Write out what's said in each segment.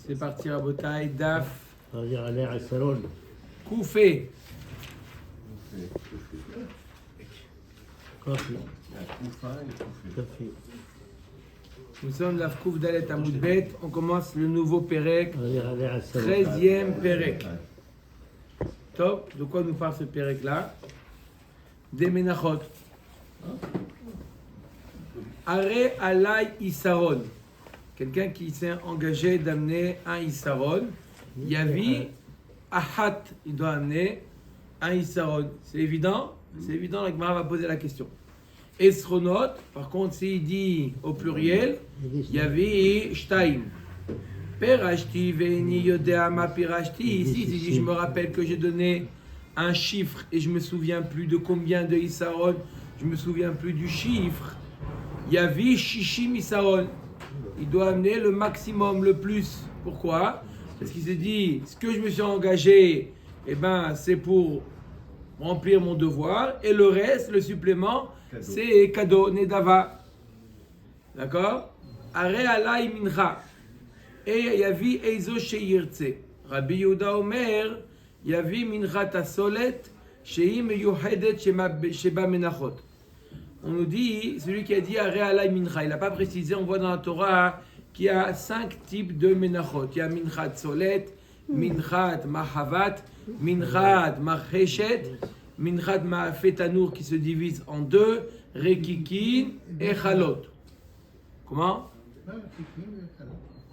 C'est parti, Rabotai, Daf. على Saron. Koufé. Café. Café. Nous sommes Daf Kouf Dalet Amoudbet. On commence le nouveau Pérec, على Saron. 13e Pérec. Top. De quoi nous parle ce Pérec-là? Des Menachot. Are Alay Isaron. Quelqu'un qui s'est engagé d'amener un Isaron. Yavi Ahat, il doit amener un Isaron. C'est évident? C'est évident, la Gemara va poser la question. Esronot, par contre, s'il dit au pluriel, Yavi Shtaim. Perashti veini yodea ma pirashti. Ici, il dit, je me rappelle que j'ai donné un chiffre et je me souviens plus de combien de Isaron, je me souviens plus du chiffre. Yavi Shishim Isaron. Il doit amener le maximum, le plus. Pourquoi? Parce qu'il s'est dit, ce que je me suis engagé, eh ben, c'est pour remplir mon devoir. Et le reste, le supplément, c'est cadeau, nedava. D'accord? Are alay mincha. Et yavi eizo sheyirtse. Rabbi Yehuda Omer, yavi mincha tasolet, shei meyuhedet sheba menachot. On nous dit, celui qui a dit Are alay mincha, il n'a pas précisé, on voit dans la Torah qu'il y a 5 types de menachot. Il y a minchat solet, minchat mahavat, minchat macheshet, minchat ma'afetanour qui se divise en deux, rekikin et chalot. Comment?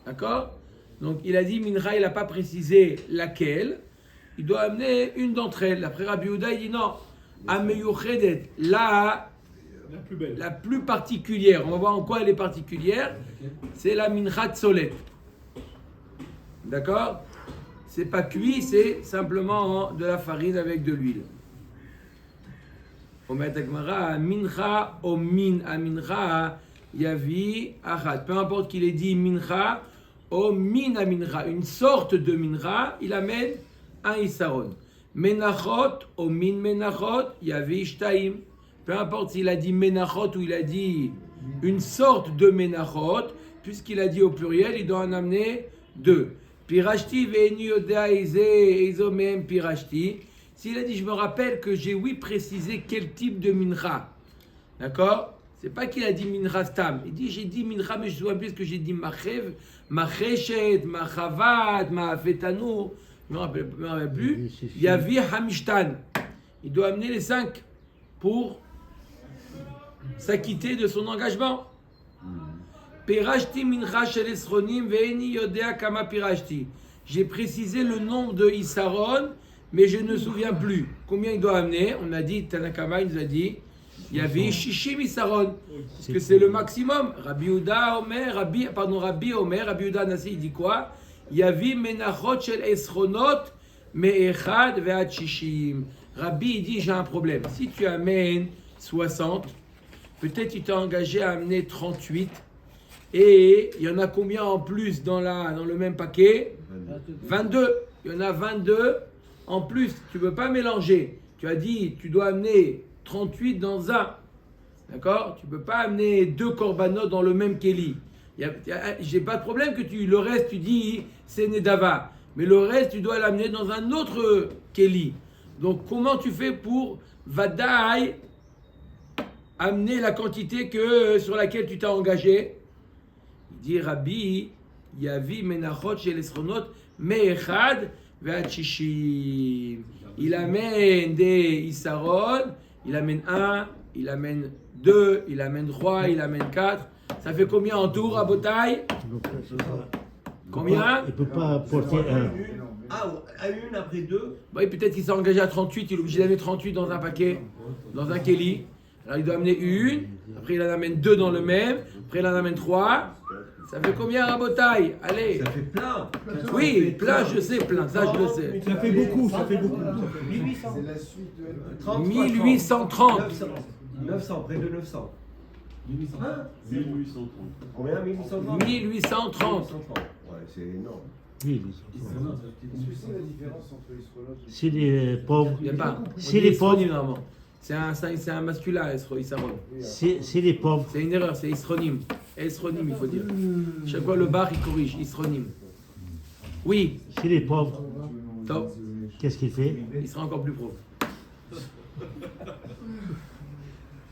D'accord? Donc il a dit mincha, il n'a pas précisé laquelle. Il doit amener une d'entre elles. Après Rabbi Yehuda, il dit non. Ameyuchedet, là, la plus particulière, on va voir en quoi elle est particulière, c'est la minchat solet. D'accord? C'est pas cuit, c'est simplement de la farine avec de l'huile. Omet Gemara, mincha o min a mincha yavi achat. Peu importe qu'il ait dit mincha o min a mincha, une sorte de mincha, il amène un isaron. Menachot o min menachot yavi shtaim. Peu importe s'il a dit menachot ou il a dit une sorte de menachot, puisqu'il a dit au pluriel, il doit en amener deux. Pirashti ve'eni yodea eizo mehem pirashti. S'il a dit, je me rappelle que j'ai précisé quel type de mincha. D'accord? C'est pas qu'il a dit mincha stam. Il dit, j'ai dit mincha, mais je ne sais plus ce que j'ai dit machev, macheshet, machavat, ma'afetanour. Je ne me rappelle plus. Yavi hamishtan. Il doit amener les 5 pour s'acquitter de son engagement. Pirashti mincha shel esronim ve'eni yodea kama pirashti. J'ai précisé le nombre de Isaron, mais je ne me souviens plus. Combien il doit amener? On a dit, Tanakama, il nous a dit, il y avait Shishim Isaron, parce que c'est le maximum. Rabbi Omer, Rabbi Yehuda Nassi, il dit quoi? Il y avait Menachot shel esronot, me'echad ve'at Shishim. Rabbi, il dit, j'ai un problème. Si tu amènes 60, peut-être tu t'es engagé à amener 38, et il y en a combien en plus dans le même paquet? 22. Il y en a 22 en plus. Tu ne peux pas mélanger. Tu as dit, tu dois amener 38 dans un. D'accord? Tu ne peux pas amener 2 korbanot dans le même keli. J'ai pas de problème que le reste, tu dis, c'est nedava. Mais le reste, tu dois l'amener dans un autre keli. Donc, comment tu fais pour vadaï amener la quantité sur laquelle tu t'es engagé? Il dit Rabbi, Yavi menachot shel esronot me'echad ve'at shishim. Il amène des isaron, il amène 1, il amène 2, il amène 3, il amène 4. Ça fait combien en tout, Rabotai? Combien? Il ne peut pas porter un. À une après 2. Oui, peut-être qu'il s'est engagé à 38, il est obligé d'amener 38 dans un paquet, dans un keli. Alors il doit amener une, après il en amène 2 dans le même, après il en amène 3. Ça fait combien, Rabotai? Allez. Ça fait plein. Oui, plein, je sais, plein, ça je le sais. Ça fait beaucoup, ça fait beaucoup. 1800. C'est la suite de... 1830. 900, près de 900. 1830. Combien? 1830. 1830. Ouais, c'est énorme. Oui, Est-ce que c'est la différence entre Israël et... c'est les pauvres. Il n'y a pas. C'est les pauvres. Normalement. C'est un masculin, Isaron. C'est les pauvres. C'est une erreur, c'est Isronim. Isronim, il faut dire. Chaque fois, le bar, il corrige. Isronim. Oui, S'il est pauvre, top. qu'est-ce qu'il fait? Il sera encore plus pauvre.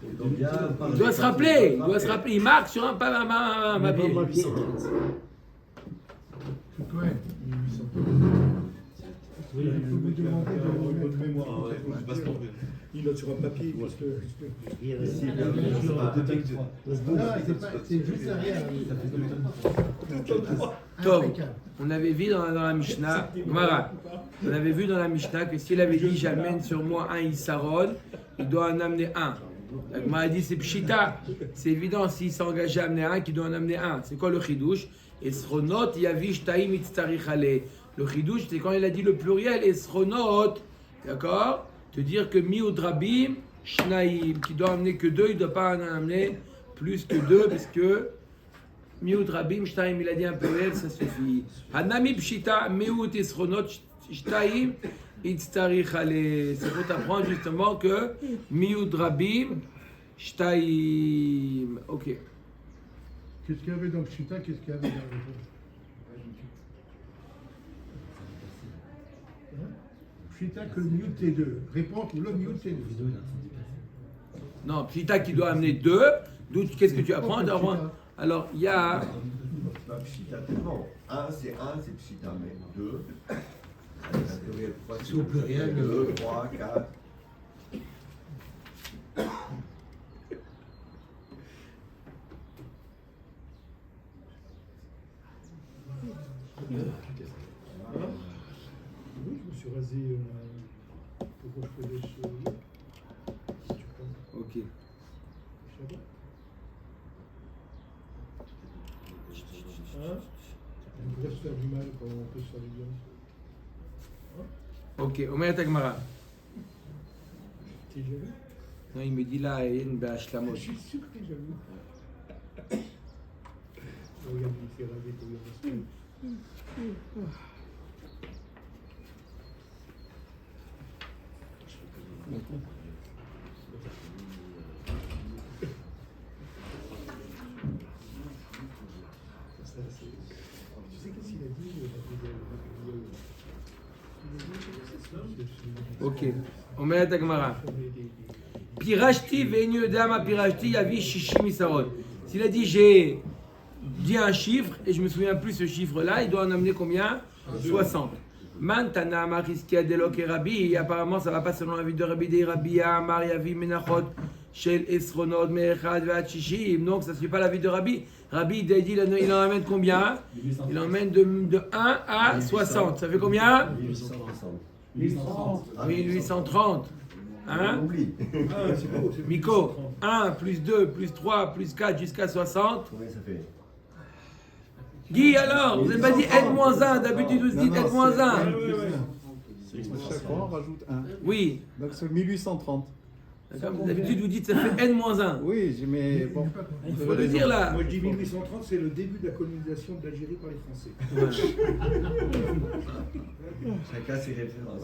Il doit se rappeler, il marque sur un papier. Il faut me demander de remettre mémoire. Il note sur un papier. Parce que... C'est juste derrière. Top. On avait vu dans la Mishnah, voilà. On avait vu dans la Mishnah que s'il avait dit j'amène sur moi un Issaron, il doit en amener un. La Gemara a dit c'est pshita, c'est évident s'il s'est engagé à amener un, qu'il doit en amener un. C'est quoi le chidouche? Esronot yavish taim itztarich ale. Le chidouche, c'est quand il a dit le pluriel, esronot, d'accord? Te dire que miud rabim shnaim, qui doit amener que deux, il ne doit pas en amener plus que deux, parce que miud rabim shnaim, il a dit un pluriel, ça suffit. Hanami pshita miud esronot shnaim itztarich ale. C'est pour t'apprendre justement que miud rabim shnaim. Ok. Qu'est-ce qu'il y avait dans le Pshita? Qu'est-ce qu'il y avait dans le Pshita que le miut est 2. Réponse ou le miut est 2. Non, pshita qui doit amener deux. D'où qu'est-ce que tu apprends? Alors, il y a. Pshita, tellement. Un, c'est Pshita, mais 2. C'est au pluriel. 2, 3, 4. Oui, je me suis rasé pour que je faisais ce... Ok. On pourrait se faire du mal quand on peut se faire du bien. Ok, Omer Tagmara. T'es déjà vu? Non, il me dit là, il y a une bâche-lamot. Je suis sûr que t'es déjà vu. Regarde, il s'est rasé pour le Tu sais qu'est-ce qu'il a dit? Ok, Omer Tagmara. Pirashti venu dama pirashti yavi shishim isarot. S'il a dit j'ai dit un chiffre et je me souviens plus ce chiffre-là, il doit en amener combien? 60. Mantana mariskia delok et Rabbi. Apparemment, ça va pas selon l'avis de Rabbi de Rabbi Amar yavi menachot shel esronot me'echad ve'at shishim. Donc ça suit pas l'avis de Rabbi. Rabbi il dit il en amène combien? Il en amène de 1 à 60. Ça fait combien? 1830. Hein? Oublie. Miko, 1 plus 2 plus 3 plus 4 jusqu'à 60. Combien ça fait? Guy, alors, vous n'avez pas dit N-1, d'habitude vous dites N-1. Chaque fois, on rajoute 1. Oui, Donc c'est 1830. d'accord, d'habitude vous dites ça fait N-1. Oui, mais bon. Il faut le dire là. Moi je dis 1830, c'est le début de la colonisation de l'Algérie par les Français. Chacun ses références.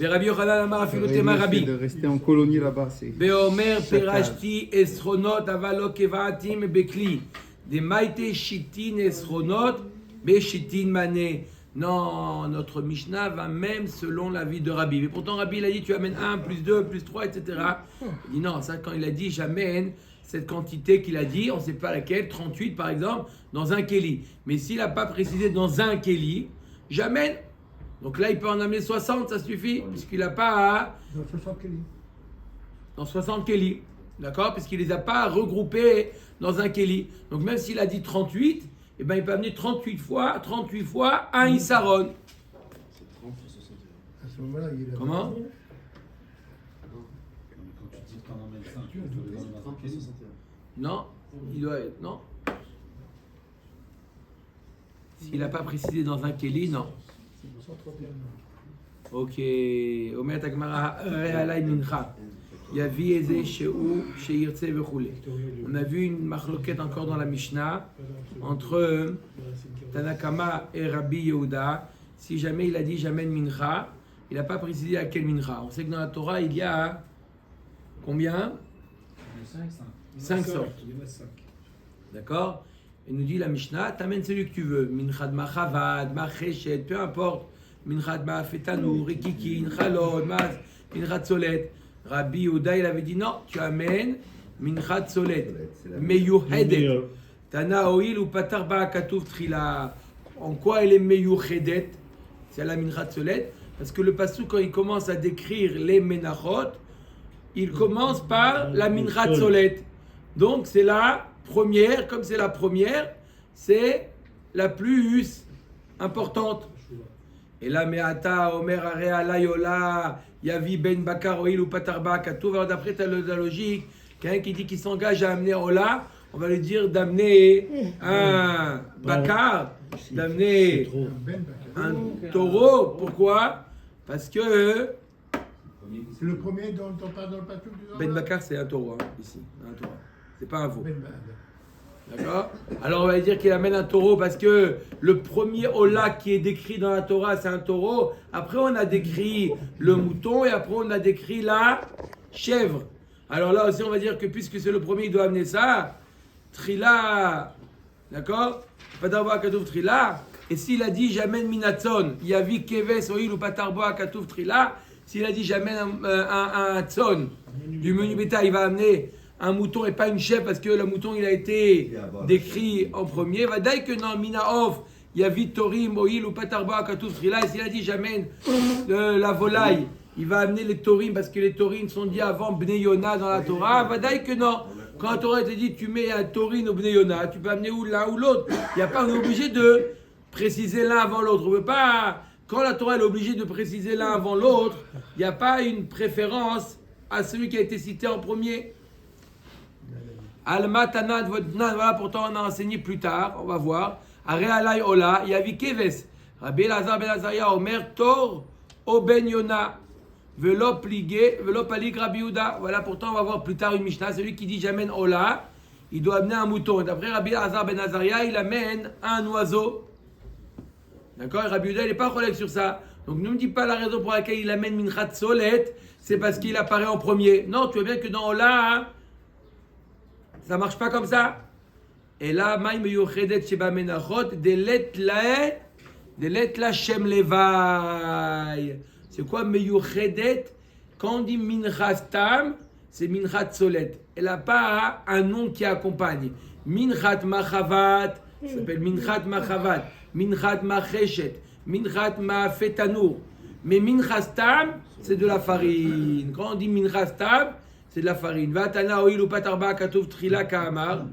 Rabbi Yochanan Amar afilu tema Le fait Rabbi. de rester en colonie là-bas, c'est. Beomer perashti esronot avalo kevatim bekli. De maite shitin esronot beshitin mané. Non, notre Mishnah va même selon l'avis de Rabbi. Mais pourtant Rabbi il a dit tu amènes 1 plus 2 plus 3 etc. Il dit non, ça quand il a dit j'amène cette quantité qu'il a dit, on ne sait pas laquelle, 38 par exemple, dans un kéli. Mais s'il n'a pas précisé dans un kéli, j'amène. Donc là, il peut en amener 60, ça suffit, puisqu'il n'a pas... Dans 60 kéli. Dans 60 kéli, d'accord? Puisqu'il ne les a pas regroupés dans un kéli. Donc même s'il a dit 38, eh ben, il peut amener 38 fois un Issaron. À ce moment-là, il est Comment? Non, il doit être... Non. S'il n'a pas précisé dans un kéli, non. 131. Ok, Omer Tagmara, Realai Mincha. Yavi Eze Shehu Sheirtse Vechule. On a vu une marloquette encore dans la Mishnah entre Tanakama et Rabbi Yehuda. Si jamais il a dit j'amène Mincha, il n'a pas précisé à quel Mincha. On sait que dans la Torah il y a combien? 5 sortes. Il y en a 5. D'accord? Il nous dit la Mishnah, t'amènes celui que tu veux. Minchad machavad, macheshet, peu importe. Minchad ma'afetanu, rikikin, chalod, minchad solet. Rabbi Yehuda, il avait dit non, tu amènes minchad solet. Meyuhedet. Tana oil ou patar ba'akatuf trila. En quoi elle est meyuhedet? C'est la minchad solet. Parce que le pasuk, quand il commence à décrire les menachot, il commence par la minchad solet. Donc c'est la première, comme c'est la première, c'est la plus importante. Et là, Me'ata, Omer, Area, Layola, Yavi, Ben, Bakar, Oil ou Patarba, Katouf. Alors d'après la logique, quelqu'un qui dit qu'il s'engage à amener Ola, on va lui dire d'amener un Bakar, d'amener un taureau. Pourquoi? Parce que C'est le premier dont on parle dans le patou du Ben Bakar, c'est un taureau, hein, ici. Un taureau. C'est pas un veau. Ben, D'accord? Alors on va dire qu'il amène un taureau parce que le premier Ola qui est décrit dans la Torah, c'est un taureau. Après, on a décrit le mouton et après, on a décrit la chèvre. Alors là aussi, on va dire que puisque c'est le premier, il doit amener ça. Trila. D'accord? Patarboa katouf trila. Et s'il a dit j'amène minatzon, yavi keves oil ou patarboa katouf trila. S'il a dit j'amène un tzon du menu bétail, il va amener un mouton et pas une chèvre parce que le mouton il a été décrit en premier. Vadaï que non, minaof, yavi torim oil ou patarboa katouf trila. Et s'il a dit j'amène la volaille, il va amener les torim parce que les torim sont dit avant Bnei Yona dans la Torah. Vadaï que non. Quand la Torah te dit tu mets un torin au Bnei Yona, tu peux amener l'un ou l'autre. Il n'y a pas, on est obligé de préciser l'un avant l'autre. On veut pas. Quand la Torah est obligée de préciser l'un avant l'autre, il n'y a pas une préférence à celui qui a été cité en premier. Alma Tanad Vodnan, voilà, pourtant on a enseigné plus tard, on va voir. Arealai Ola, Yavi Keves, Rabbi Elazar ben Azaria, Omer Tor, O Ben Yona, Velo Pligé, Velo Palik Rabbi Yehuda. Voilà, pourtant on va voir plus tard une Mishnah, celui qui dit j'amène Ola, il doit amener un mouton. Et d'après Rabbi Elazar ben Azaria, il amène un oiseau. D'accord? Et Rabbi Yehuda, il n'est pas collègue sur ça. Donc ne me dis pas la raison pour laquelle il amène Minchat Solet, c'est parce qu'il apparaît en premier. Non, tu vois bien que dans Ola, hein, ça marche pas comme ça. Et là, Maïm Yochedet Sheba Menachot, Delet la Shem Levai. C'est quoi Meyuchedet? Quand on dit Minchastam, c'est Minchat Solet. Elle n'a pas un nom qui accompagne. Minchat Machavat, ça s'appelle Minchat Machavat. Minchat Macheshet, Minchat Mafetanour. Mais Minchastam, c'est de la farine. Quand on dit Minchastam, c'est de la farine. Vatana oil ou patarba katouf trila kaamar.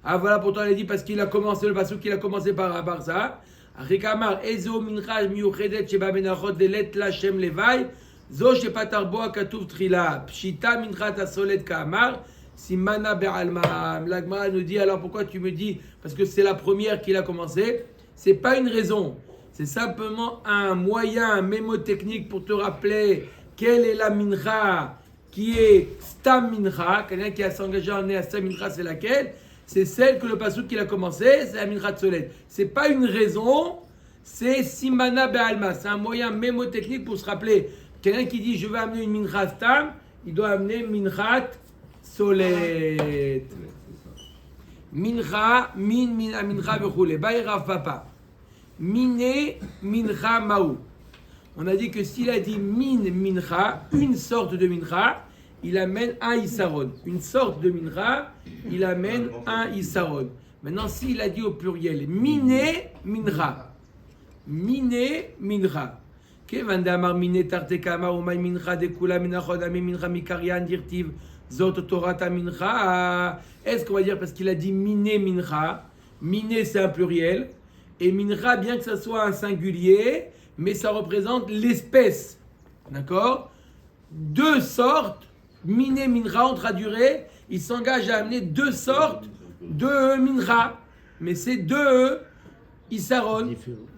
Ah voilà, pourtant elle a dit parce qu'il a commencé le pasuk, qu'il a commencé par ça. Achikamar ezo minchaj miuchedet sheba benachot delet la shem levai. Zo shepatarboa katouf trila. Pshita minchat asolet kaamar. Simana be'alma. L'Agmara nous dit alors pourquoi tu me dis parce que c'est la première qu'il a commencé. C'est pas une raison, c'est simplement un moyen mémotechnique pour te rappeler quelle est la mincha qui est Stam mincha. Quelqu'un qui a s'engagé en à Stam mincha, c'est laquelle? C'est celle que le pasuk qu'il a commencé, c'est la mincha de soleil. C'est pas une raison, c'est simana be'alma. C'est un moyen mémotechnique pour se rappeler. Quelqu'un qui dit je veux amener une mincha Stam, il doit amener mincha soleil. Mincha, mincha bechule. Baï Rav Papa. Mine, mincha maou. On a dit que s'il a dit mincha, une sorte de mincha, il amène un issaron. Une sorte de mincha, il amène un issaron. Maintenant, s'il a dit au pluriel, mincha. Mincha. Kevan damar mine tarte kamar ou may mincha de kula minachod ame mincha mikarian dirtiv. Zot Torata mincha. Est-ce qu'on va dire parce qu'il a dit miné mincha? Miné c'est un pluriel et mincha bien que ça soit un singulier, mais ça représente l'espèce. D'accord? Deux sortes. Miné mincha on traduirait. Il s'engage à amener deux sortes de mincha, mais c'est deux isaron.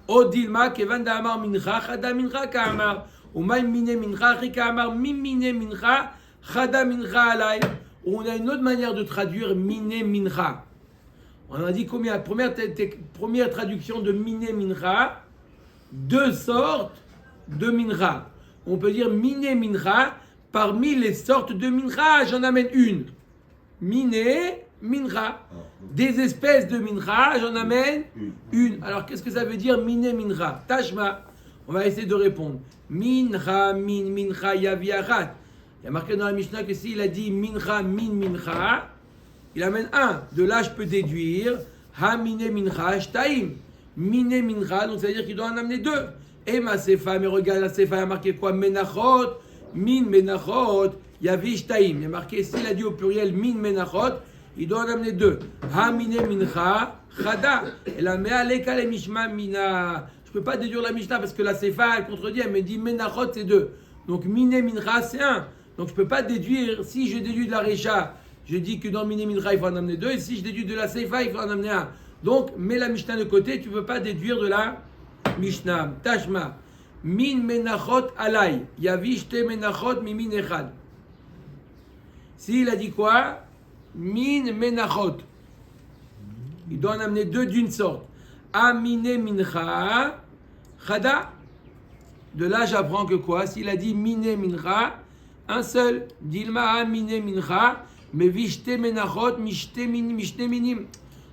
Odilma kevan damar mincha chada mincha kaamar. Umay miné mincha chikaamar mimine mincha. Chada mincha alay. On a une autre manière de traduire miné mincha. On a dit combien? Première traduction de miné mincha, deux sortes de mincha. On peut dire miné mincha, parmi les sortes de mincha, j'en amène une. Miné mincha. Des espèces de mincha, j'en amène une. Alors qu'est-ce que ça veut dire mine mincha? Tashma. On va essayer de répondre. Mincha, mincha, yavi achat. Il y a marqué dans la Mishnah que s'il a dit mincha, mincha, il amène un. De là, je peux déduire ha mine mincha, shtaim. Mine mincha, donc ça veut dire qu'il doit en amener deux. Et ma sefa, mais regarde la sefa, il y a marqué quoi? Menachot, min menachot, yavi shtaim. Il y a marqué, s'il a dit au pluriel min menachot, il doit en amener deux. Ha mine mincha, chada. Et la mea leka le mishma mina. Je ne peux pas déduire la Mishnah parce que la sefa, elle contredit, elle me dit menachot, c'est deux. Donc mine mincha, c'est un. Donc je ne peux pas déduire, si je déduis de la Recha, je dis que dans mine mincha, il faut en amener deux. Et si je déduis de la sefa, il faut en amener un. Donc, mets la Mishnah de côté, tu ne peux pas déduire de la Mishnah. Tashma. Min menachot alay. Yavi shte menachot mimin echad. S'il a dit quoi? Min menachot. Il doit en amener deux d'une sorte. Amine mincha. Chada. De là, j'apprends que quoi? S'il a dit mine mincha, un seul. Dilma amine mincha. Mais vishte menachot mishte minim.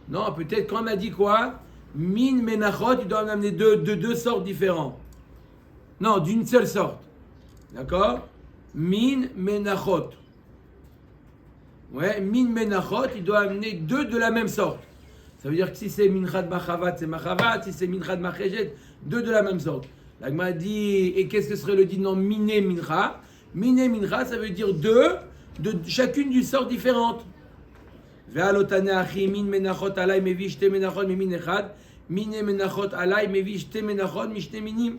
Non, peut-être quand on a dit quoi? Min menachot, il doit en amener deux sortes différentes. Non, d'une seule sorte. D'accord? Min menachot. Ouais, min menachot, il doit amener deux de la même sorte. Ça veut dire que si c'est minchad machavat, c'est machavat. Si c'est minchad machejet, deux de la même sorte. La Gemara dit, et qu'est-ce que serait le dit non mine mincha? Mine mincha, ça veut dire deux, de chacune d'une sorte différente. Ve'alotane achi min menachot alay mevi shte menachot mimin echad. Mine menachot alay mevi shte menachot mishte minim.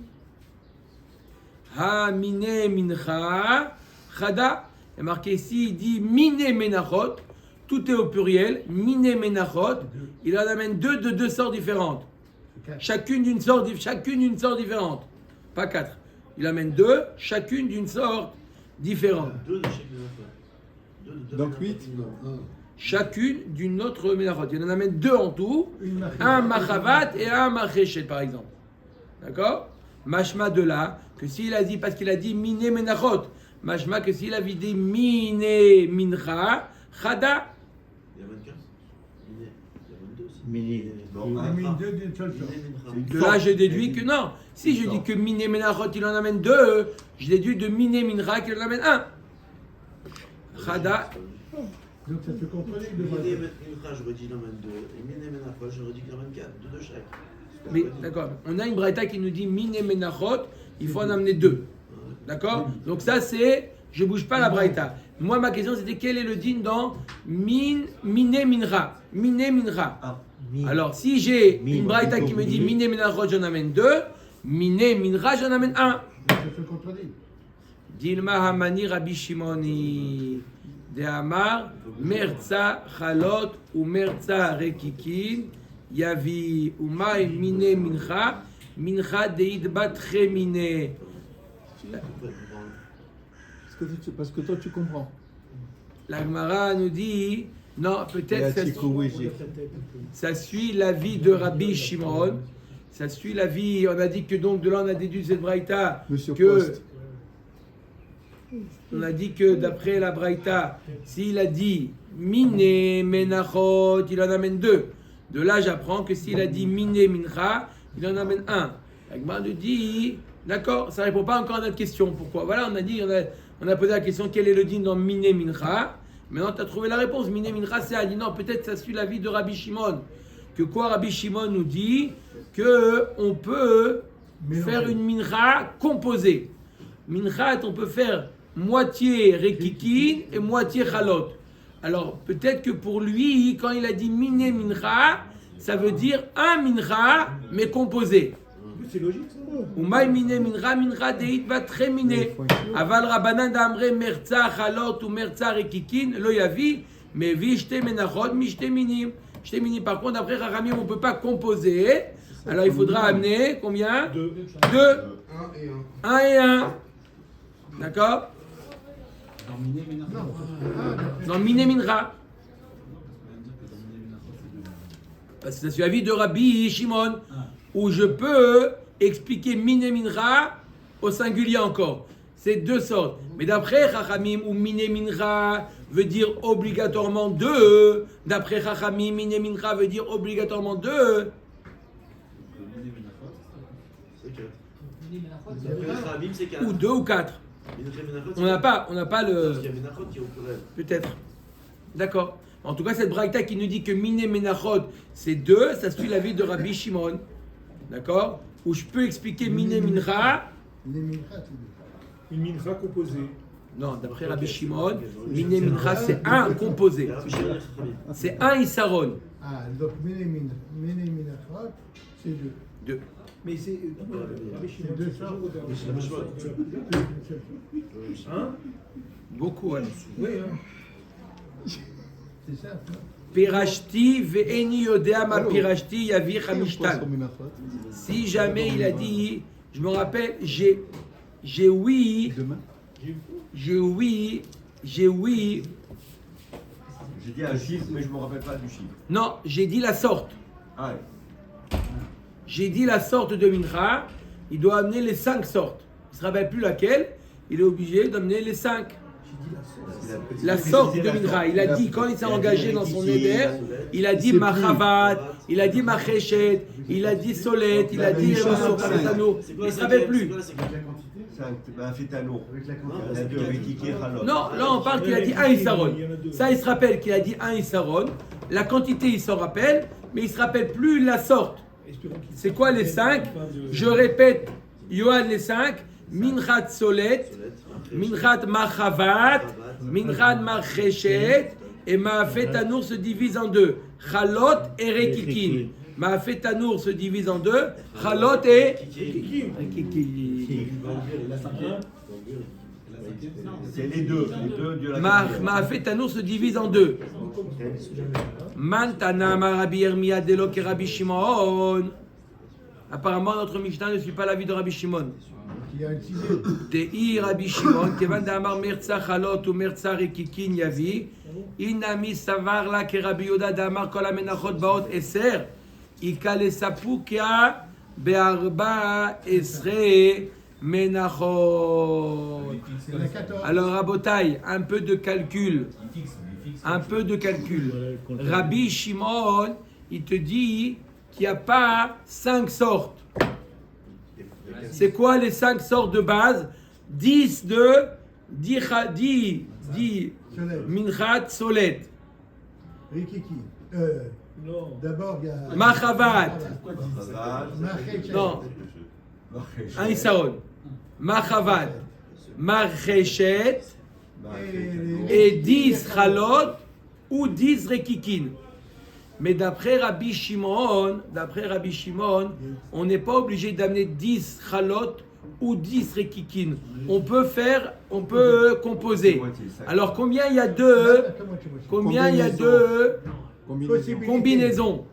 Ha mine mincha chada. Il est marqué ici, il dit mine menachot. Tout est au pluriel. Mine menachot. Il en amène deux de deux sortes différentes. Chacune d'une sorte différente. Pas quatre. Il amène deux, chacune d'une sorte différente. Donc 8. Chacune d'une autre menachot. Il en amène deux en tout. Un machavat et un machéchet, par exemple. D'accord? Mashma de là, que s'il a dit, parce qu'il a dit mine menachot. Mashma que s'il avait dit mine mincha, chada. Il y a 24. Il y a 22 aussi. Mini. Mine deux d'une seule sorte. De là, je déduis que non. Si je dis que mine menachot, il en amène deux, je déduis de mine mincha qu'il en amène un. Chada. Donc ça se contredit de Mine Mincha, j'aurais dit il en amène 2. Et Mine Menachot, j'aurais dit qu'il en amène 4. 2 de chaque. Mais d'accord, on a une braïta qui nous dit mine menachot, il faut en amener deux. D'accord? Donc ça c'est, je bouge pas la braïta. Moi ma question c'était quel est le din dans mine mincha. Mine mincha. Alors si j'ai une braïta qui me dit mine menachot, j'en amène deux. Mine mincha, j'en amène un. Ça se contredit. Dilma hamani Rabbi Shimoni. De Amar, Merza Chalot ou Merza Rekikin, Yavi Umay Mine Mincha, Mincha Deid Batre Mine. Parce que toi tu comprends. La Gemara nous dit, non, peut-être ça suit l'avis de Rabbi Shimon. Ça suit l'avis, on a dit que donc de là on a déduit cette braïta que. On a dit que d'après la Braïta, s'il a dit mine menachot, il en amène deux. De là, j'apprends que s'il a dit mine mincha, il en amène un. La Gemara nous dit, d'accord, ça ne répond pas encore à notre question. Pourquoi? Voilà, on a dit, on a posé la question quel est le din dans mine mincha. Maintenant, tu as trouvé la réponse. Mine mincha, c'est un. Non, peut-être ça suit l'avis de Rabbi Shimon. Que quoi, Rabbi Shimon nous dit que on peut faire une mincha composée. Mincha, on peut faire moitié rekikin et moitié chalot. Alors peut-être que pour lui, quand il a dit mine mincha, ça veut dire un mincha mais composé. C'est logique ça. Umay mine mincha deit va très mine. Aval rabanan d'amre merza chalot ou merza rekikin lo yavi mais vi shte menachot mi shte minim. Shte minim. Par contre après Rahamim on peut pas composer. Alors il faudra amener combien? Deux. Un et un. D'accord? Dans Mine Mincha. Parce que ça suit l'avis de Rabbi Shimon, où je peux expliquer Mine Mincha au singulier encore. C'est deux sortes. Mais d'après Chachamim, ou Mine Mincha, veut dire obligatoirement 2. D'après Chachamim, Miné Mincha veut dire obligatoirement 2. C'est 4. D'après les Khamim, c'est 4. Ou 2 ou 4. On n'a pas le. Parce qu'il y a Menachot qui est au pluriel. Peut-être. D'accord. En tout cas, cette braïta qui nous dit que Miné Menachot, c'est 2, ça suit l'avis de Rabbi Shimon. D'accord. Où je peux expliquer Miné Mincha. Les minchas, c'est deux. Une mincha composée. Non, d'après Rabbi Shimon, Miné Mincha, c'est un composé. C'est un Isaron. Ah, donc Ménéminachot, c'est deux. 2. Mais c'est. C'est deux sortes. C'est la même chose. Hein? Beaucoup, Anne. Oui, hein. C'est ça, non? Pirashti ve'eni yodea ma pirashti yavi chamishtal. Si jamais il a dit, je me rappelle, j'ai oui, J'ai dit un chiffre, mais je ne me rappelle pas du chiffre. non, j'ai dit la sorte. Ah ouais. J'ai dit la sorte de Mincha, il doit amener les 5 sortes. Il ne se rappelle plus laquelle, il est obligé d'amener les 5. La sorte de Mincha, il a dit, quand il s'est engagé dans son éder, il a dit Machavat, il a dit Macheshet, il a dit Solet, il a dit Masokatano. Il ne se rappelle plus. Un fétano. Avec Kiki Halot. Non, là on parle qu'il a dit un Issaron. Ça, il se rappelle qu'il a dit un Issaron. La quantité, il s'en rappelle, mais il ne se rappelle plus la sorte. C'est quoi les 5? Je répète, Yohan les 5. Minchat Solet, Minchat Machavat, Minchat Macheshet, et Maafet Tanour se divise en 2. Chalot et Rekikin. Maafet Tanour se divise en 2. Chalot et Rekikin. C'est les deux de la Maafet Tanour se divise en 2. Mantana Rabbi Yirmiyah Delo ke Rabbi Shimon. Apparemment, notre Mishnah ne suit pas l'avis de Rabbi Shimon. Il y a un sixième. Dei Rabbi Shimon, Kevan d'Amar Merza Chalot ou Merza Rekikin Yavi, Inami Savar la ke Rabbi Yoda d'Amar Kol HaMenachot Baot Eser, Ikale Sapukia Be'arba Esre Menachot. Il y en a 14. Alors, Rabotai, un peu de calcul. Un peu de calcul. Rabbi Shimon, il te dit qu'il n'y a pas 5 sortes. C'est quoi les 5 sortes de base? 10 de 10 Minchat Solet. Rikiki. Non. D'abord, il y a. Machavat. Machet. Non, un Isaron. Machavat. Marcheshet. Et 10 Chalot ou 10 Rekikin. Mais d'après Rabbi Shimon, on n'est pas obligé d'amener 10 Chalot ou 10 Rekikin. On peut composer. Alors combien il y a de combinaisons?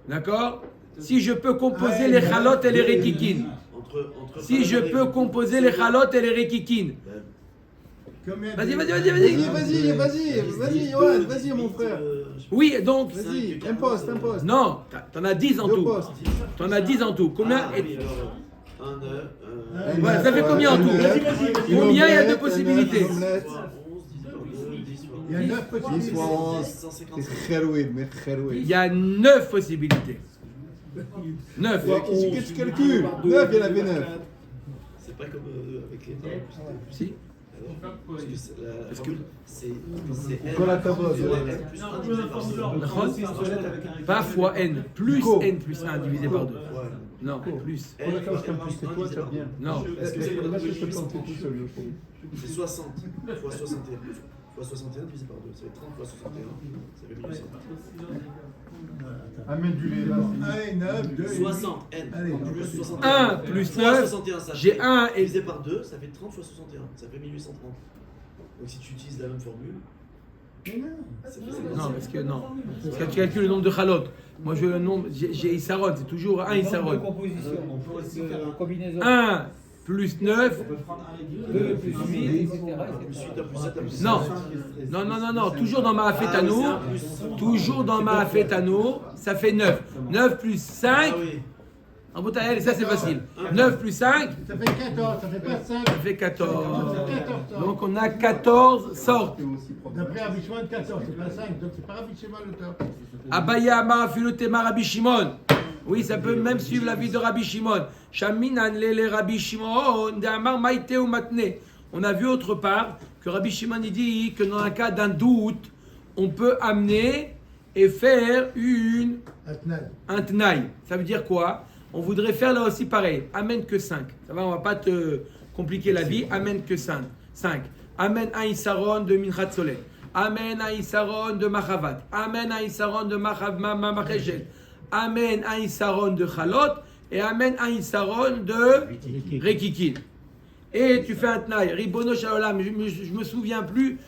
D'accord? Si je peux composer les Chalot et les Rekikin. Si je peux composer les Chalot et les Rekikin. Vas-y, Yohan, vas-y, mon frère. Oui, donc. Vas-y, imposte. Non, t'en as 10 en tout. postes. T'en as 10 en tout. Combien? Voilà, Ça fait combien en tout? Combien il y a de possibilités? Il y a 9 possibilités. Il y a 9 possibilités. 9. Qu'est-ce que tu calcules? 9, il y en avait 9. C'est pas comme avec les temps. Si. Parce que c'est N. Quand la tableau, Pas fois n. Plus n plus 1 divisé par 2. Non, plus. Quand la tableau, c'est toi, tu as bien. Non. Est-ce que c'est là, je te compte tout seul, je trouve. C'est 60 fois 61 fois 61 divisé par 2. Ça fait 30 fois 61. Ça fait 1800. Amène du lait là. 1 et 9, 2 et 60 N. Allez, Plus 61. 1 plus Fois 9. 61, ça J'ai fait 1 et. divisé par 2, ça fait 30 fois 61. Ça fait 1830. Donc si tu utilises la même formule. Non, parce que non. Parce que tu calcules le nombre de Chalot. Moi, je le nombre. J'ai Issaron, c'est toujours un Issaron. Combinaison. 1 plus 9. 2 plus 8, etc. Plus 8 plus 7 plus 6. Non. Toujours dans ma Toujours dans ma ça fait 9. 9 plus 5. Ah oui. Rabotaï, ça c'est facile. 9 plus 5, Ça fait 14, ça fait pas 5. ça fait 14. Ça fait 14 sortes. Donc on a 14 sortes. D'après Rabbi Shimon, 14, c'est pas 5, donc c'est pas Rabbi Shimon le top. Abaya Amar Afilu Tema Rabbi Shimon. Oui, ça peut même suivre la vie de Rabbi Shimon. Shaminan Lele Rabbi Shimon de Amar Maïte ou Matne. On a vu autre part que Rabbi Shimon il dit que dans un cas d'un doute, on peut amener et faire un tnaï. Ça veut dire quoi? On voudrait faire là aussi pareil. Amène que 5. Ça va, on va pas te compliquer la vie. Amène que 5. Amène un Issaron de Minchat Solet. Amène un Issaron de Machavat. Amène un Issaron de Machegel. Amène un Issaron de Chalot. Et amène un Issaron de Rekikin. Et tu fais un tnaï. Ribono Shalom, je me souviens plus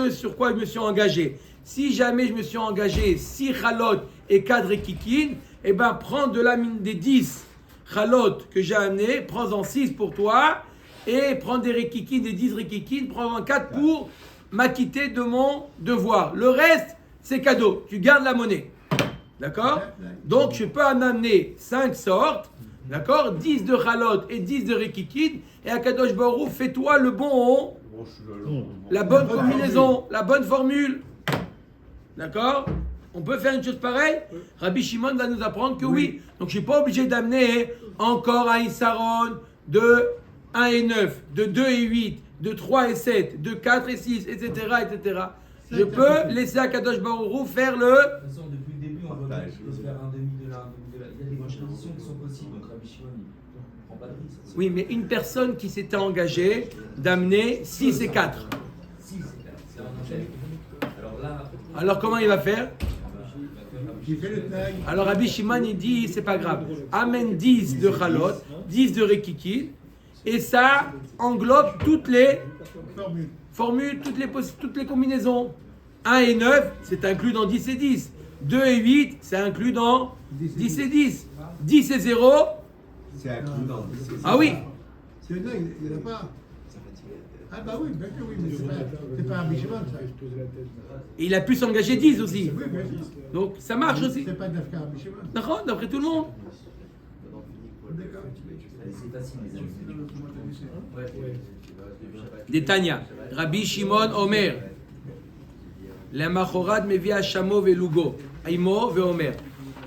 sur quoi je me suis engagé. Si jamais je me suis engagé 6 Chalot et 4 Rekikin, eh bien, prends de la mine des 10 Chalot que j'ai amené, prends-en 6 pour toi, et prends des Rekikin, des 10 Rekikin, prends-en 4 pour m'acquitter de mon devoir. Le reste, c'est cadeau. Tu gardes la monnaie. D'accord? Donc, je peux en amener 5 sortes, d'accord? 10 de Chalot et 10 de Rekikin, et à Kadosh Baruch, fais-toi le bon, la bonne combinaison, la bonne formule. D'accord? On peut faire une chose pareille? Rabbi Shimon va nous apprendre que oui. Donc je ne suis pas obligé d'amener encore un Issaron de 1 et 9, de 2 et 8, de 3 et 7, de 4 et 6, etc. etc. Je peux laisser à Kadosh Baruch Hu faire le... De toute façon, depuis le début, on voit bien qu'il faut faire un demi de là, un demi de là. Il y a des conditions qui sont possibles, donc Rabbi Shimon, il ne prend pas de risque. Oui, mais une personne qui s'était engagée d'amener 6 et 4. 6, c'est un enchaînement. Alors là... Alors comment il va faire? J'ai fait le tnaï. Alors Rabbi Shimon il dit c'est pas grave. Amène 10 de Chalot, 10 de Rekikin, et ça englobe toutes les formules, toutes les combinaisons. 1 et 9, c'est inclus dans 10 et 10. 2 et 8, c'est inclus dans 10 et 10. 10 et 0, C'est inclus dans. ah oui. C'est le tnaï, il n'y en a pas. Ah bah oui, bien sûr, oui, mais c'est pas Rabbi Shimon ça. Et il a pu s'engager 10 aussi. Oui, mais Donc ça marche aussi. c'est pas d'Afka Rabbi Shimon. D'accord, d'après tout le monde. D'accord. C'est facile, les amis. Des Tanya. Rabbi Shimon Omer. למחרת מביא השמו ולוגו, עמו ואומר,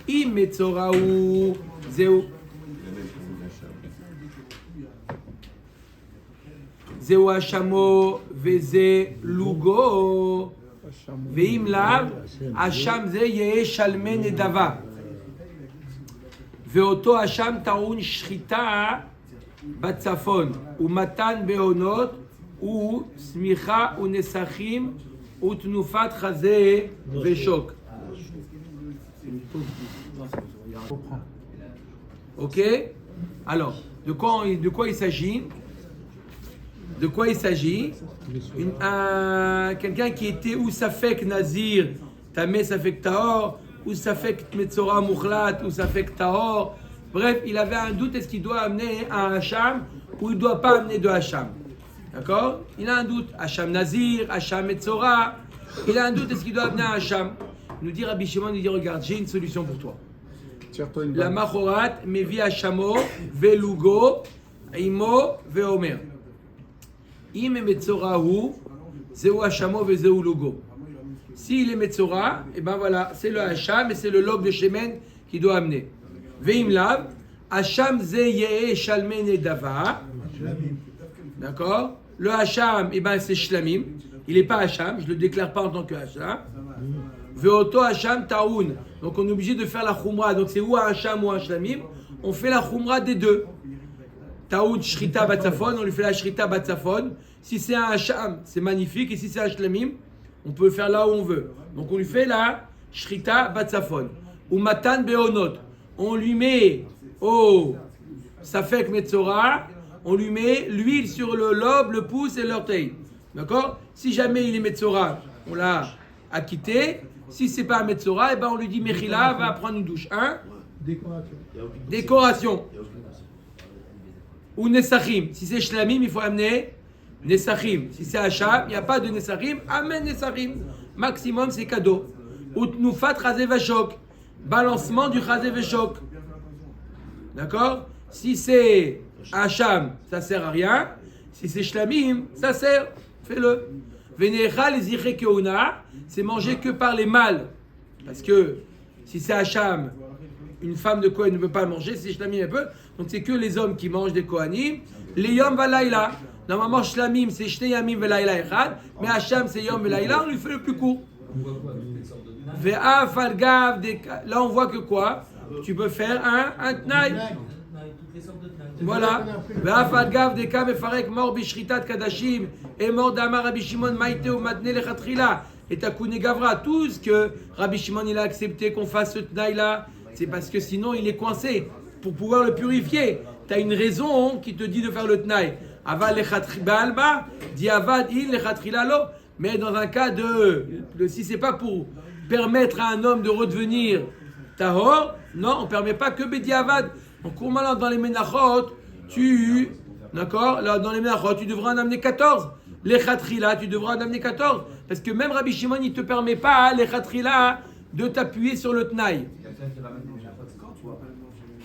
אם מצורע הוא, זהו השמו וזה לוגו, ואם לאו, השם זה יהיה שלמי נדבה. ואותו השם טעון שחיטה בצפון, ומתן בעונות, ושמיכה ונסכים, ותנופת חזה ושוק. Ok? Alors, de quoi il s'agit? De quoi il s'agit? Quelqu'un qui était ou Safek Nazir, Tamé Safek Tahor, ou Safek Metzora Mukhlat, ou Safek Tahor. Bref, il avait un doute, est-ce qu'il doit amener un Hacham ou il ne doit pas amener de Hacham? D'accord? Il a un doute. Hacham Nazir, Hacham Metzora. Il a un doute, est-ce qu'il doit amener un Hacham? Il nous dit Rabbi Shimon, il nous dit regarde, j'ai une solution pour toi. La Machorat, Mevi Hachamo, Velugo, Imo, Veomer. Im Metzora hu, Zeu Hachamo, Vezeu Lugo. S'il est Metzora, et ben voilà, c'est le Hacham et c'est le log de Shemen qui doit amener. Veim Lav, Hacham Zeye Shalmen Edava. D'accord? Le Hacham, eh ben, c'est Shlamim. Il n'est pas Hacham, je ne le déclare pas en tant que Hacham. Veoto Hacham Taoun. Donc on est obligé de faire la Khumra. Donc c'est ou un Hacham ou un Shlamim. On fait la Khumra des deux. Taoun Shrita Batzafon, on lui fait la Shrita Batzafon. Si c'est un Hacham, c'est magnifique. Et si c'est un Shlamim, on peut le faire là où on veut. Donc on lui fait la Shrita Batzafon. Ou Matan Beonot. On lui met au Safek Metzora. On lui met l'huile sur le lobe, le pouce et l'orteil. D'accord? Si jamais il est Metzora, on l'a acquitté. Si c'est pas un Metzora, eh ben on lui dit Mechila, va prendre une douche. Hein? Décoration. Ou Nesachim. Si c'est Shlamim, il faut amener Nesachim. Si c'est Hacham, il n'y a pas de Nesachim, amène Nesachim. Maximum, c'est cadeau. Ou Tnufat Chazé Vachok. Balancement du Chazé Vachok. D'accord? Si c'est Hacham, ça sert à rien. Si c'est Shlamim, ça sert. Fais-le. Venecha les iré keuna, c'est manger que par les mâles. Parce que si c'est Hacham, une femme de Kohen ne peut pas manger, si Shlamim elle peut. Donc c'est que les hommes qui mangent des Kohanim. Les Yom Valaïla. Normalement, Shlamim c'est Shnei Yamim Valaïla Echad. Mais Hacham c'est Yom Valaïla, on lui fait le plus court. On voit quoi toutes les sortes de tnaï? Ve'af al-gav des- Là on voit que quoi? Tu peux faire un tnaï. Toutes les sortes de tnaï. Voilà. Ve'af al-gav des ka mefarek mort bishritat kadashim et mort d'amar Rabbi Shimon maïte ou matne lechatrila et takune gavra. Tout ce que Rabbi Shimon il a accepté qu'on fasse ce tnaï là, c'est parce que sinon il est coincé. Pour pouvoir le purifier, tu as une raison qui te dit de faire le tnaï. Aval lechatri ba'alma, di avad il lechatrila lo. Mais dans un cas si c'est pas pour permettre à un homme de redevenir tahor, non, on ne permet pas que bediavad. Donc, comment dans les menachot, d'accord, là, dans les menachot, tu devras en amener 14. Les khatrila, tu devras en amener 14. Parce que même Rabbi Shimon, il ne te permet pas, les khatrila, de t'appuyer sur le tnaï. Quelqu'un qui ramène des menachot quand tu vois.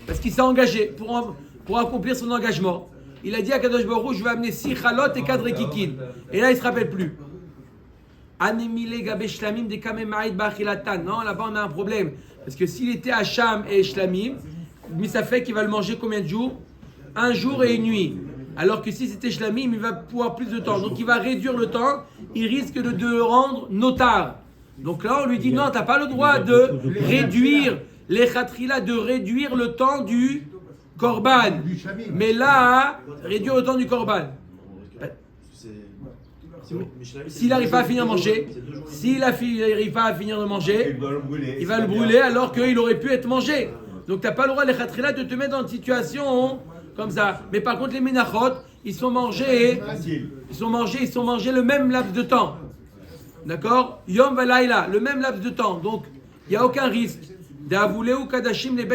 Parce qu'il s'est engagé pour accomplir son engagement. Il a dit à Kadosh Baruch Hu, je vais amener 6 chalot et 4 rekikin. Et là, il ne se rappelle plus. Anemile gabe shlamim de kame ma'id ba'achilatan. Non, là-bas, on a un problème. Parce que s'il était Hacham et shlamim, mais ça fait qu'il va le manger combien de jours? Un jour et une nuit. Alors que si c'était shlamim, il va pouvoir plus de temps. Donc il va réduire le temps. Il risque de le rendre notar. Donc là, on lui dit non, tu n'as pas le droit de réduire les khatrila, de réduire le temps du korban. Mais là, réduire le temps du korban. S'il n'arrive pas à finir de manger, s'il n'arrive pas à finir de manger, il va le brûler alors qu'il aurait pu être mangé. Donc tu n'as pas le droit, les khatrila, de te mettre dans une situation comme ça. Mais par contre, les menachot, ils sont mangés le même laps de temps. D'accord? Yom Valaïla, le même laps de temps. Donc, il n'y a aucun risque. D'avuleu kadashim le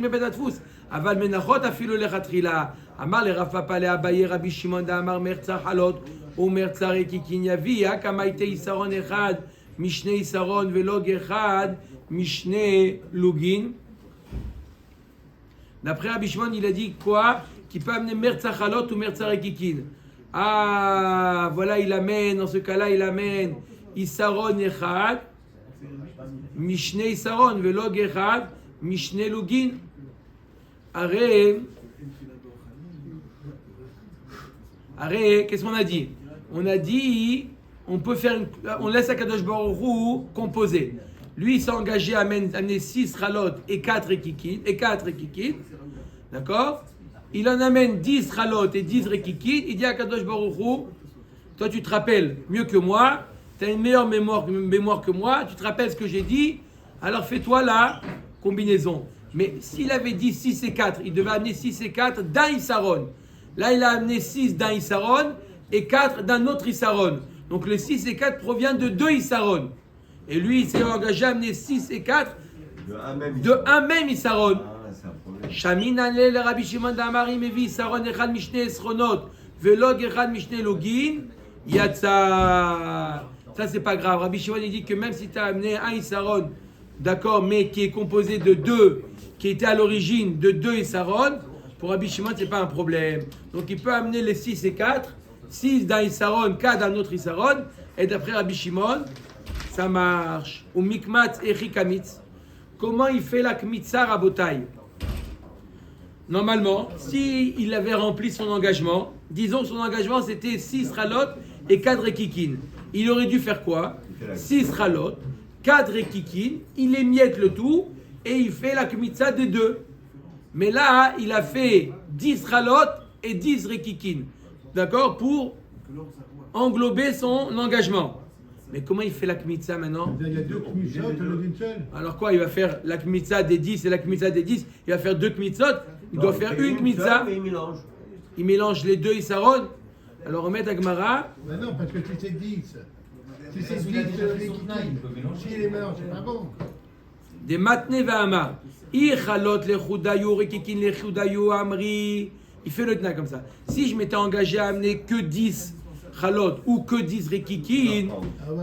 betatfus. Aval menachot afilo le khatrila. Amar le Rav Papa le Abaye Rabbi Shimon d'Amar merza halot ou merza rekikin yavi. Kamaite isaron echad mishne isaron velog echad mishne lugin. D'après Rabbi Shimon, il a dit quoi? Qui peut amener merza halot ou merza rekikin. Ah, voilà, il amène, dans ce cas-là, il amène isaron echad mishne isaron velog echad mishne lugin. Arrête, qu'est-ce qu'on a dit? On a dit, on laisse Akadosh Baruch Hu composer. Lui, il s'est engagé à amener 6 ralot et 4 rekikin, d'accord? Il en amène 10 ralot et 10 rekikin. Il dit à Akadosh Baruch Hu, toi tu te rappelles mieux que moi, tu as une meilleure mémoire que moi, tu te rappelles ce que j'ai dit, alors fais-toi la combinaison. Mais s'il avait dit 6 et 4, il devait amener 6 et 4 d'un Issaron. Là, il a amené 6 d'un Issaron et 4 d'un autre Issaron. Donc les 6 et 4 proviennent de 2 Issaron. Et lui, il s'est engagé à amener 6 et 4 de un même Issaron. Shamin alel Rabbi Shimon d'Amari mevi Issaron echad mishne esronot velog echad mishne login yatsa. Ça, c'est pas grave. Rabbi Shimon, il dit que même si tu as amené un Issaron, d'accord, mais qui est composé de 2, qui était à l'origine de 2 Issaron, pour Rabbi Shimon, ce n'est pas un problème. Donc il peut amener les 6 et 4, 6 d'un Issaron, 4 d'un autre Issaron, et d'après Rabbi Shimon, ça marche. Ou mikmatz echi kamitz. Comment il fait la kmitza rabotai? Normalement, s'il avait rempli son engagement, disons que son engagement c'était 6 ralot et 4 rekikin. Il aurait dû faire quoi? 6 ralot, 4 rekikin, il émiette le tout et il fait la kmitza des 2. Mais là, il a fait 10 ralot et 10 rekikin. D'accord? Pour englober son engagement. Mais comment il fait la kmitza maintenant? Il y a 2 kmitzot au lieu d'une seule. Alors quoi? Il va faire la kmitza des 10 et la kmitza des 10. Il va faire 2 kmitzot. Il doit faire une kmitza. Il mélange les 2 Issaron. Alors on met à Gemara. Ben non, parce que si c'est 10. Si c'est 10, Il a déjà fait son les tnaï, il peut mélanger. si les mélange, c'est pas bon. Des matne va'ama. Ichalot le chudayu rekikin le chudayu amri. Il fait le tna comme ça. Si je m'étais engagé à amener que 10 chalot ou que 10 rekikin,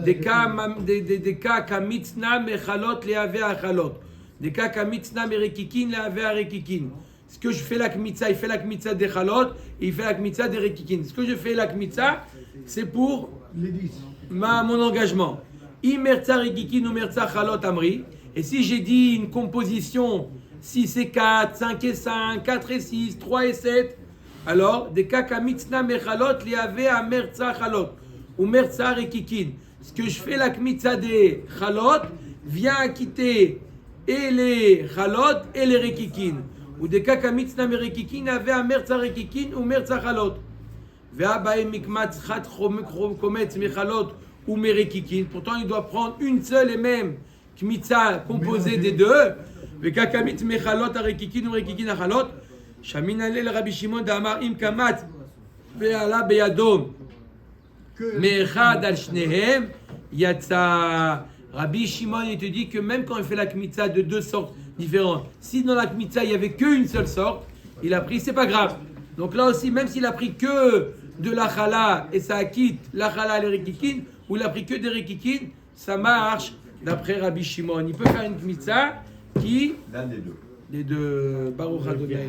des cas kamitna me chalot le ave chalot. Des cas kamitzna merekikin, la ave arekikin. Ce que je fais la kmitza, il fait la kmitza des chalot et il fait la kmitza des rekikin. Ce que je fais la kmitza, c'est pour Les 10. mon engagement. Imerza rekikin ou merza chalot amri. Et si j'ai dit une composition 6 et 4, 5 et 5, 4 et 6, 3 et 7, alors des cas kamitzna mechalot li ave a merza chalot ou merza rekikin. Ce que je fais la kmitza des chalot vient acquitter et les chalot et les rekikin. Ou des cas kamitzna merekikin avait un merza rekikin ou merza chalot. Ve'abae mikmatz chat kometz mechalot ou merekikin. Pourtant, il doit prendre une seule et même kmitza composée des deux. Ve'ka kamitz mechalot arekikin ou rekikin achalot. Shamin alel Rabbi Shimon d'Amar im kamatz ve'ala beyadom. Me'echad al shnehem yatsa. Rabbi Shimon, il te dit que même quand il fait la kmitza de deux sortes différentes, si dans la kmitza il n'y avait qu'une seule sorte, il a pris, c'est pas grave. Donc là aussi, même s'il a pris que de la chala et ça acquitte la chala et les rekikin, ou il a pris que des rekikin, ça marche d'après Rabbi Shimon. Il peut faire une kmitza qui, L'un des deux. les deux, Baruch Adonai.